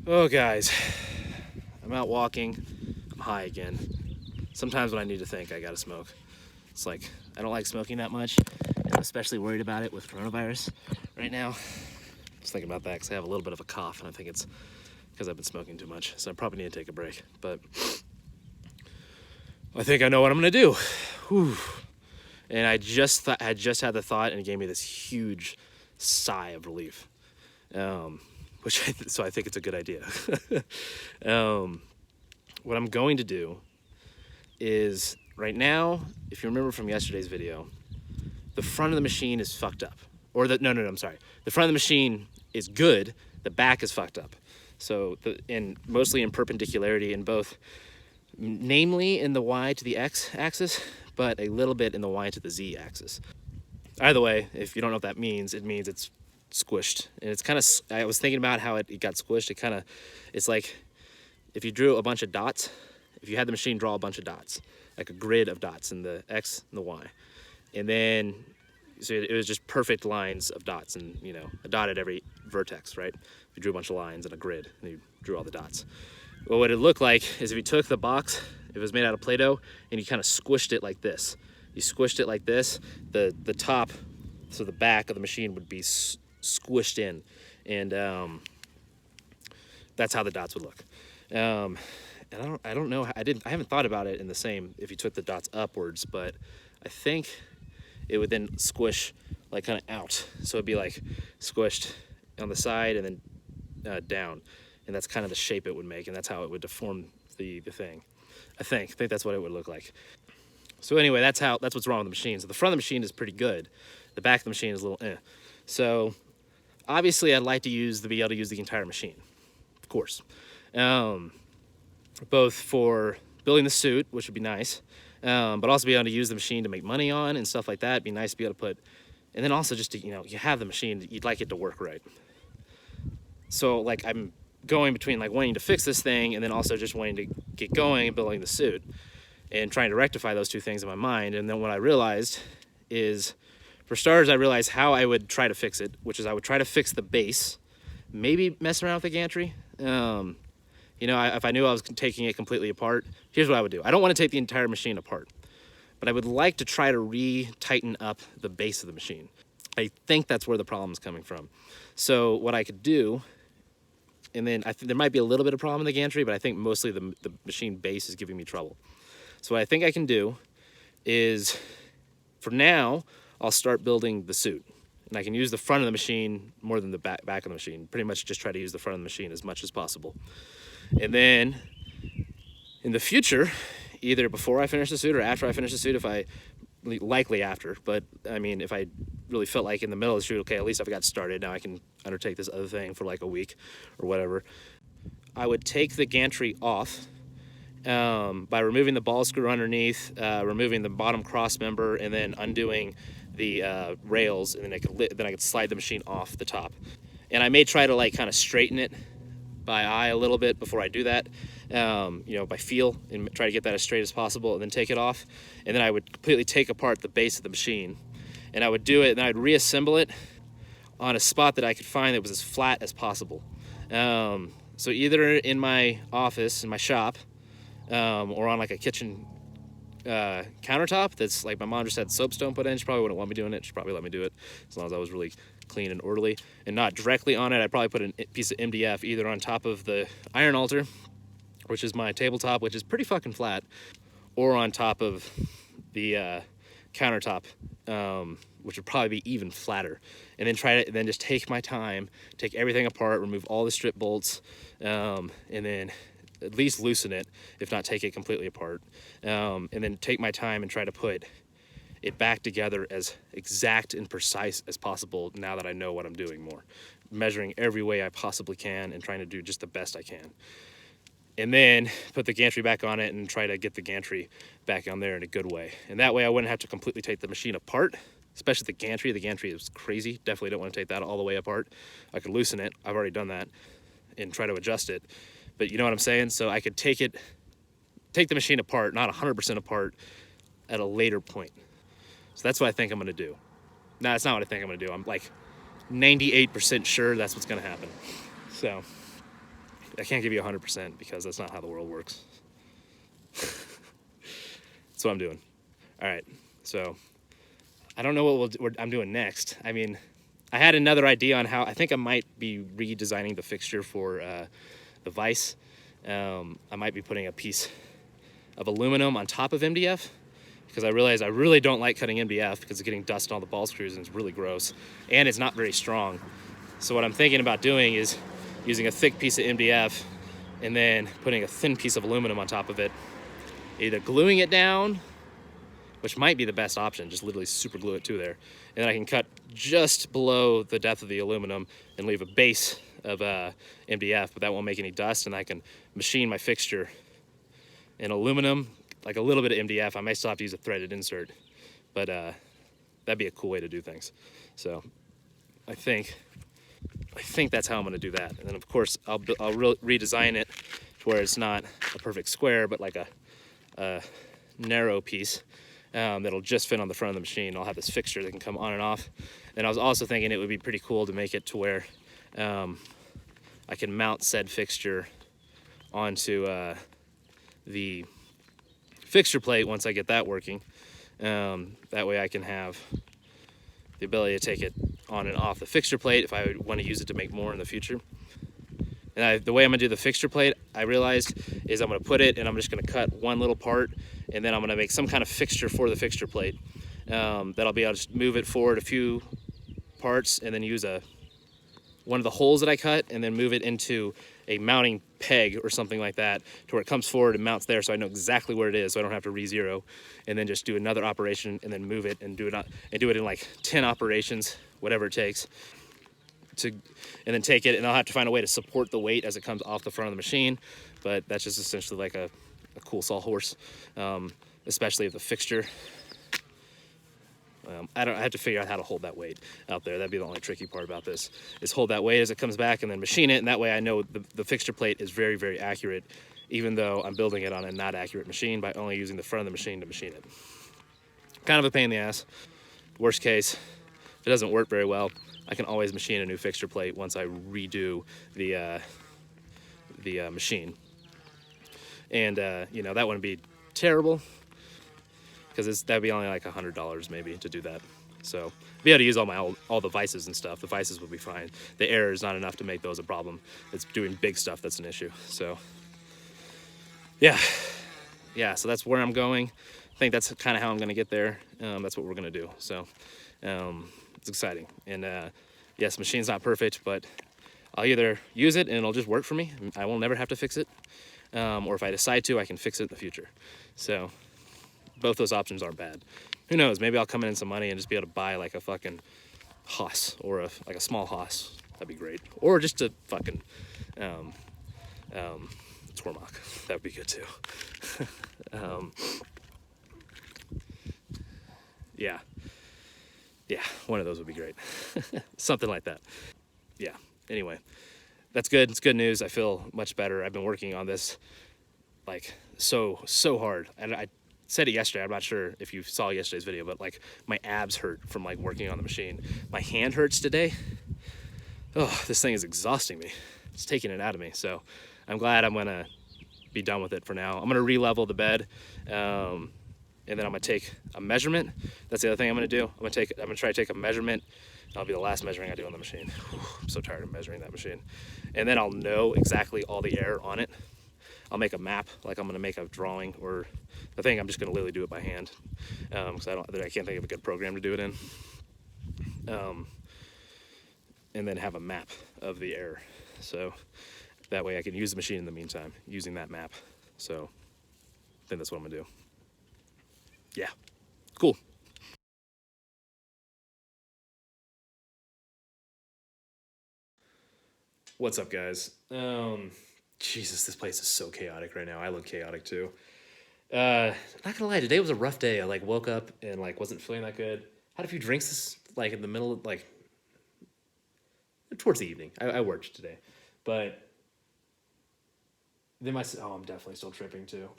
Oh, guys, I'm out walking. I'm high again. Sometimes when I need to think, I gotta smoke. It's like, I don't like smoking that much, and I'm especially worried about it with coronavirus right now. Just thinking about that because I have a little bit of a cough, and I think it's because I've been smoking too much, so I probably need to take a break. But I think I know what I'm gonna do. Whew. And I just had the thought, and it gave me this huge sigh of relief. So I think it's a good idea. What I'm going to do is right now, if you remember from yesterday's video, the front of the machine is fucked up. No, I'm sorry. The front of the machine is good. The back is fucked up. So mostly in perpendicularity in both, namely in the Y to the X axis, but a little bit in the Y to the Z axis. Either way, if you don't know what that means, it means it's squished. And it's kind of, I was thinking about how it got squished. It's like if you drew a bunch of dots, if you had the machine draw a bunch of dots, like a grid of dots in the X and the Y. And then, so it was just perfect lines of dots and, a dot at every vertex, right? You drew a bunch of lines and a grid and you drew all the dots. Well, what it looked like is if you took the box, if it was made out of Play-Doh, and you kind of squished it like this. You squished it like this, the top, so the back of the machine would be squished in. And that's how the dots would look. And I don't know, I haven't thought about it in the same, if you took the dots upwards, but I think it would then squish like kind of out. So it'd be like squished on the side and then down. And that's kind of the shape it would make, and that's how it would deform the thing. I think that's what it would look like. So anyway, that's what's wrong with the machine. So the front of the machine is pretty good. The back of the machine is a little eh. So obviously I'd like to be able to use the entire machine, of course. Both for building the suit, which would be nice, but also be able to use the machine to make money on and stuff like that. It'd be nice to be able to put, and then also just to, you have the machine, you'd like it to work right. So like I'm going between like wanting to fix this thing and then also just wanting to get going and building the suit and trying to rectify those two things in my mind. And then what I realized is, for starters, I realized how I would try to fix it, which is I would try to fix the base, maybe mess around with the gantry. If I knew I was taking it completely apart, here's what I would do. I don't want to take the entire machine apart, but I would like to try to re-tighten up the base of the machine. I think that's where the problem is coming from. So what I could do, and then there might be a little bit of problem in the gantry, but I think mostly the machine base is giving me trouble. So what I think I can do is, for now, I'll start building the suit. And I can use the front of the machine more than the back of the machine. Pretty much just try to use the front of the machine as much as possible. And then, in the future, either before I finish the suit or after I finish the suit, likely after, but I mean, if I really felt like in the middle of the shoot, okay, at least I've got started, now I can undertake this other thing for like a week or whatever, I would take the gantry off by removing the ball screw underneath, removing the bottom cross member, and then undoing the rails, and then I could slide the machine off the top. And I may try to like kind of straighten it by eye a little bit before I do that, by feel, and try to get that as straight as possible, and then take it off. And then I would completely take apart the base of the machine, and I would do it, and I'd reassemble it on a spot that I could find that was as flat as possible. So either in my office, in my shop, or on like a kitchen countertop that's like my mom just had soapstone put in. She probably wouldn't want me doing it. She'd probably let me do it as long as I was really clean and orderly and not directly on it. I'd probably put a piece of MDF either on top of the iron altar, which is my tabletop, which is pretty fucking flat, or on top of the countertop, which would probably be even flatter. And then just take my time, take everything apart, remove all the strip bolts, and then at least loosen it, if not take it completely apart, and then take my time and try to put it back together as exact and precise as possible now that I know what I'm doing more. Measuring every way I possibly can and trying to do just the best I can. And then put the gantry back on it and try to get the gantry back on there in a good way. And that way I wouldn't have to completely take the machine apart, especially the gantry. The gantry is crazy. Definitely don't want to take that all the way apart. I could loosen it. I've already done that, and try to adjust it. But you know what I'm saying? So I could take the machine apart, not 100% apart, at a later point. So that's what I think I'm gonna do. No, that's not what I think I'm gonna do. I'm like 98% sure that's what's gonna happen. So I can't give you 100% because that's not how the world works. That's what I'm doing. All right, so I don't know what I'm doing next. I mean, I had another idea on how I think I might be redesigning the fixture for the vise. I might be putting a piece of aluminum on top of MDF because I realized I really don't like cutting MDF because it's getting dust on all the ball screws and it's really gross and it's not very strong. So what I'm thinking about doing is using a thick piece of MDF and then putting a thin piece of aluminum on top of it, either gluing it down, which might be the best option, just literally super glue it to there. And then I can cut just below the depth of the aluminum and leave a base of MDF, but that won't make any dust, and I can machine my fixture in aluminum, like a little bit of MDF. I may still have to use a threaded insert, but that'd be a cool way to do things. So I think that's how I'm gonna do that. And then of course I'll redesign it to where it's not a perfect square, but like a narrow piece. That'll just fit on the front of the machine. I'll have this fixture that can come on and off. And I was also thinking it would be pretty cool to make it to where I can mount said fixture onto the fixture plate once I get that working. That way I can have the ability to take it on and off the fixture plate if I want to use it to make more in the future. And the way I'm gonna do the fixture plate, I realized, is I'm gonna put it and I'm just gonna cut one little part, and then I'm gonna make some kind of fixture for the fixture plate that I'll be able to just move it forward a few parts and then use one of the holes that I cut and then move it into a mounting peg or something like that to where it comes forward and mounts there, so I know exactly where it is, so I don't have to re-zero, and then just do another operation and then move it and do it in like 10 operations, whatever it takes. And then take it, and I'll have to find a way to support the weight as it comes off the front of the machine, but that's just essentially like a cool sawhorse, especially if the fixture, I have to figure out how to hold that weight out there. That'd be the only tricky part about this, is hold that weight as it comes back and then machine it, and that way I know the fixture plate is very, very accurate, even though I'm building it on a not accurate machine by only using the front of the machine to machine it. Kind of a pain in the ass. Worst case, if it doesn't work very well, I can always machine a new fixture plate once I redo the machine. And you know, that wouldn't be terrible because that'd be only like $100 maybe to do that. So be able to use all the vices and stuff. The vices would be fine. The air is not enough to make those a problem. It's doing big stuff that's an issue. So yeah, so that's where I'm going. I think that's kind of how I'm gonna get there. That's what we're gonna do. So it's exciting. And yes, machine's not perfect, but I'll either use it and it'll just work for me. I will never have to fix it. Or if I decide to, I can fix it in the future. So both those options aren't bad. Who knows, maybe I'll come in some money and just be able to buy like a fucking Haas or like a small Haas. That'd be great. Or just a fucking Tormach. That would be good too. Yeah, one of those would be great. Something like that. Yeah, anyway, that's good. It's good news. I feel much better. I've been working on this like so hard. And I said it yesterday. I'm not sure if you saw yesterday's video, but like my abs hurt from like working on the machine. My hand hurts today. Oh, this thing is exhausting me. It's taking it out of me. So I'm glad I'm gonna be done with it for now. I'm gonna re-level the bed. And then I'm gonna take a measurement. That's the other thing I'm gonna do. I'm gonna try to take a measurement. That'll be the last measuring I do on the machine. I'm so tired of measuring that machine. And then I'll know exactly all the air on it. I'll make a map, like I'm gonna make a drawing, or I think I'm just gonna literally do it by hand, because I can't think of a good program to do it in. And then have a map of the air. So that way I can use the machine in the meantime, using that map. So I think that's what I'm gonna do. Yeah, cool. What's up, guys? Jesus, this place is so chaotic right now. I look chaotic too. Not gonna lie, today was a rough day. I like woke up and like wasn't feeling that good. Had a few drinks like in the middle of like towards the evening. I worked today, but then I'm definitely still tripping too.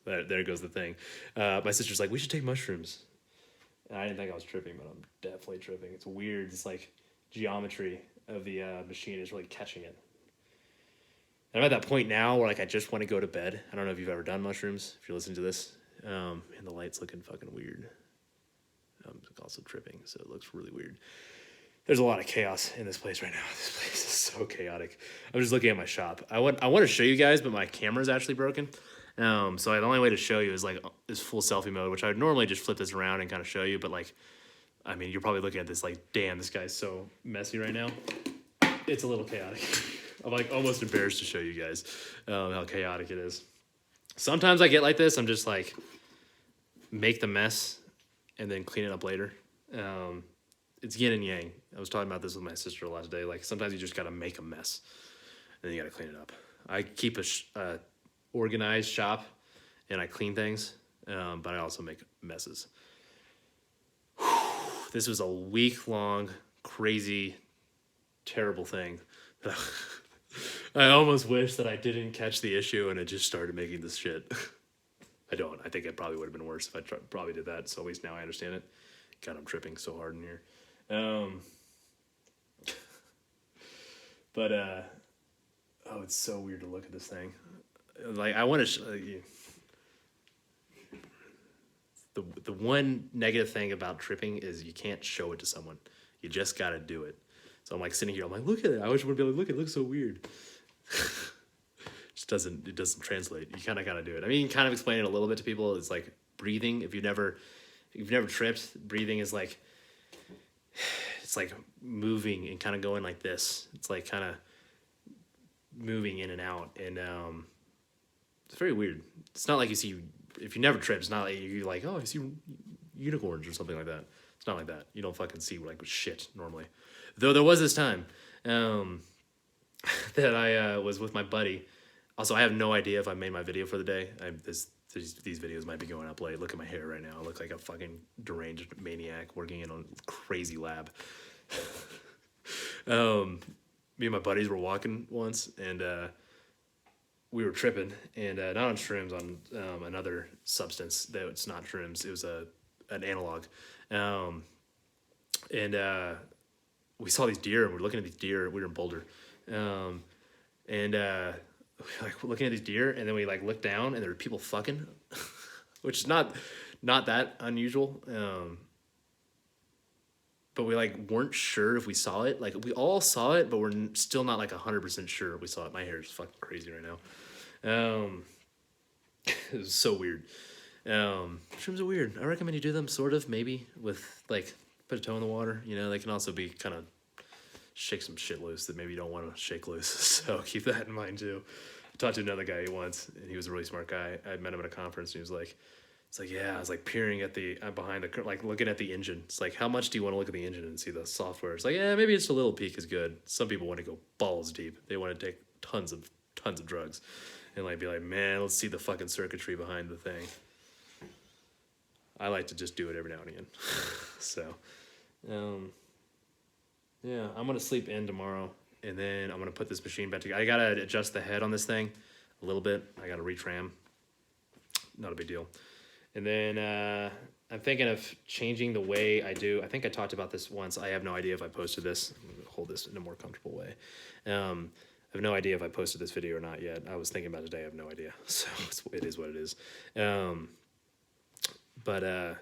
There goes the thing. My sister's like, we should take mushrooms. And I didn't think I was tripping, but I'm definitely tripping. It's weird. It's like geometry of the machine is really catching it. And I'm at that point now where like I just want to go to bed. I don't know if you've ever done mushrooms, if you're listening to this. And the light's looking fucking weird. I'm also tripping, so it looks really weird. There's a lot of chaos in this place right now. This place is so chaotic. I'm just looking at my shop. I want to show you guys, but my camera's actually broken. So the only way to show you is like this full selfie mode, which I would normally just flip this around and kind of show you. But like, I mean, you're probably looking at this like, damn, this guy's so messy right now. It's a little chaotic. I'm like almost embarrassed to show you guys how chaotic it is. Sometimes I get like this. I'm just like, make the mess and then clean it up later. It's yin and yang. I was talking about this with my sister last day. Like sometimes you just gotta make a mess, and then you gotta clean it up. I keep a organized shop, and I clean things, but I also make messes. This was a week-long, crazy, terrible thing. I almost wish that I didn't catch the issue and I just started making this shit. I don't. I think it probably would have been worse if I probably did that. So at least now I understand it. God, I'm tripping so hard in here. But oh, it's so weird to look at this thing. Like I want to. The one negative thing about tripping is you can't show it to someone. You just gotta do it. So I'm like sitting here. I'm like, look at it. I wish I would be able to look. It looks so weird. It doesn't translate. You kind of gotta do it. I mean, you can kind of explain it a little bit to people. It's like breathing. If you've never tripped, breathing is like, it's like moving and kind of going like this. It's like kind of moving in and out, and it's very weird. It's not like you see, if you never tripped, it's not like you're like, oh, I see unicorns or something like that. It's not like that. You don't fucking see like shit normally. Though there was this time that I was with my buddy. Also, I have no idea if I made my video for the day. These videos might be going up late. Look at my hair right now. I look like a fucking deranged maniac working in a crazy lab. Me and my buddies were walking once, and we were tripping, and not on shrooms, on another substance that it's not shrooms. It was an analog, and we saw these deer, and we're looking at these deer. We were in Boulder, and like we're looking at these deer, and then we like look down, and there were people fucking, which is not that unusual. But we like weren't sure if we saw it. Like we all saw it, but we're still not like 100% sure we saw it. My hair is fucking crazy right now. It was so weird. Shrooms are weird. I recommend you do them sort of, maybe with like put a toe in the water. You know, they can also be kind of shake some shit loose that maybe you don't want to shake loose. So keep that in mind too. I talked to another guy once, and he was a really smart guy. I met him at a conference, and he was like, it's like, yeah, I was like peering at the, behind the, like looking at the engine. It's like, how much do you want to look at the engine and see the software? It's like, yeah, maybe just a little peek is good. Some people want to go balls deep. They want to take tons of drugs and like be like, man, let's see the fucking circuitry behind the thing. I like to just do it every now and again. So, yeah, I'm going to sleep in tomorrow, and then I'm going to put this machine back together. I got to adjust the head on this thing a little bit. I got to retram. Not a big deal. And then I'm thinking of changing the way I do. I think I talked about this once. I have no idea if I posted this. I'm going to hold this in a more comfortable way. I have no idea if I posted this video or not yet. I was thinking about it today. I have no idea. So it is what it is. But I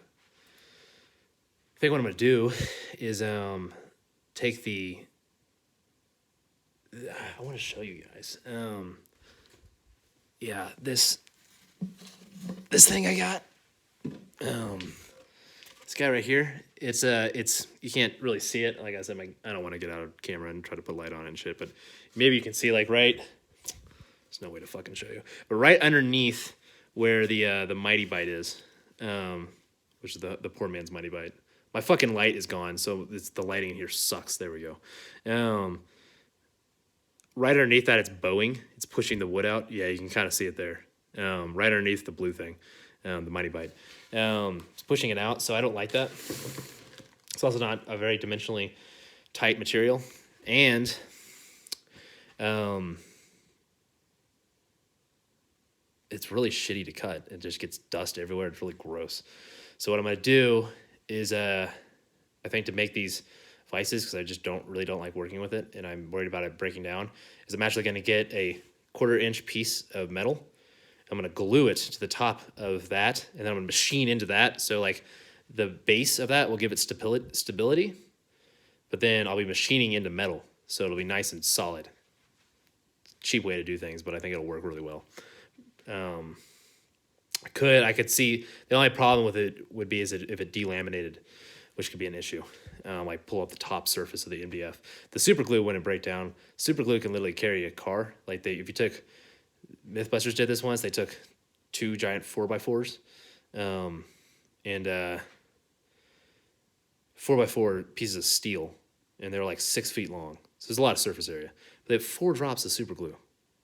think what I'm going to do is take the... I want to show you guys. Yeah, this thing I got. This guy right here. It's you can't really see it. Like I said, I don't want to get out of camera and try to put light on and shit, but maybe you can see like right. There's no way to fucking show you, but right underneath where the Mighty Bite is, which is the poor man's Mighty Bite. My fucking light is gone, so the lighting in here sucks. There we go. Right underneath that, it's bowing. It's pushing the wood out. Yeah, you can kind of see it there. Right underneath the blue thing, the Mighty Bite. It's pushing it out, so I don't like that. It's also not a very dimensionally tight material, and it's really shitty to cut. It just gets dust everywhere. It's really gross. So what I'm gonna do is, I think to make these vices, because I just don't like working with it, and I'm worried about it breaking down, is I'm actually gonna get a 1/4 inch piece of metal. I'm gonna glue it to the top of that, and then I'm gonna machine into that. So like the base of that will give it stability, but then I'll be machining into metal, so it'll be nice and solid. Cheap way to do things, but I think it'll work really well. I could see the only problem with it would be is if it delaminated, which could be an issue. Like pull up the top surface of the MDF. The super glue wouldn't break down. Super glue can literally carry a car. Like if you took, Mythbusters did this once. They took 2 giant 4x4s, and 4x4 pieces of steel, and they're like 6 feet long. So there's a lot of surface area. But they have 4 drops of super glue.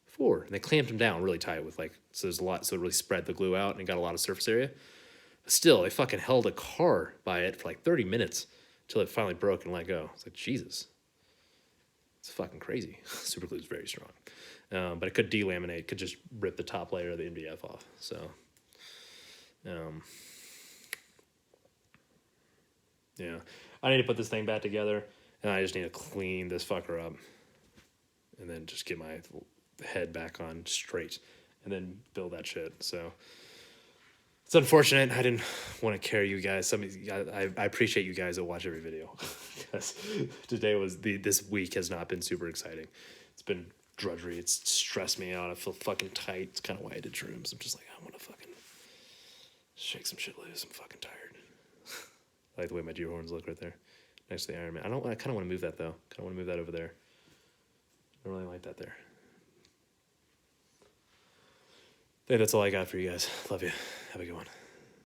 4, and they clamped them down really tight with so there's a lot, so it really spread the glue out and got a lot of surface area. But still, they fucking held a car by it for like 30 minutes until it finally broke and let go. It's like, Jesus. It's fucking crazy. Super glue is very strong. But it could delaminate, could just rip the top layer of the MDF off. So, yeah. I need to put this thing back together, and I just need to clean this fucker up, and then just get my head back on straight, and then build that shit. So it's unfortunate. I didn't want to carry you guys. I appreciate you guys that watch every video, because this week has not been super exciting. It's been drudgery. It's stressed me out. I feel fucking tight. It's kind of why I did shrooms. I'm just like, I want to fucking shake some shit loose. I'm fucking tired. I like the way my deer horns look right there next to the Iron Man. I kind of want to move that though. Kind of want to move that over there. I don't really like that there. I think that's all I got for you guys. Love you. Have a good one.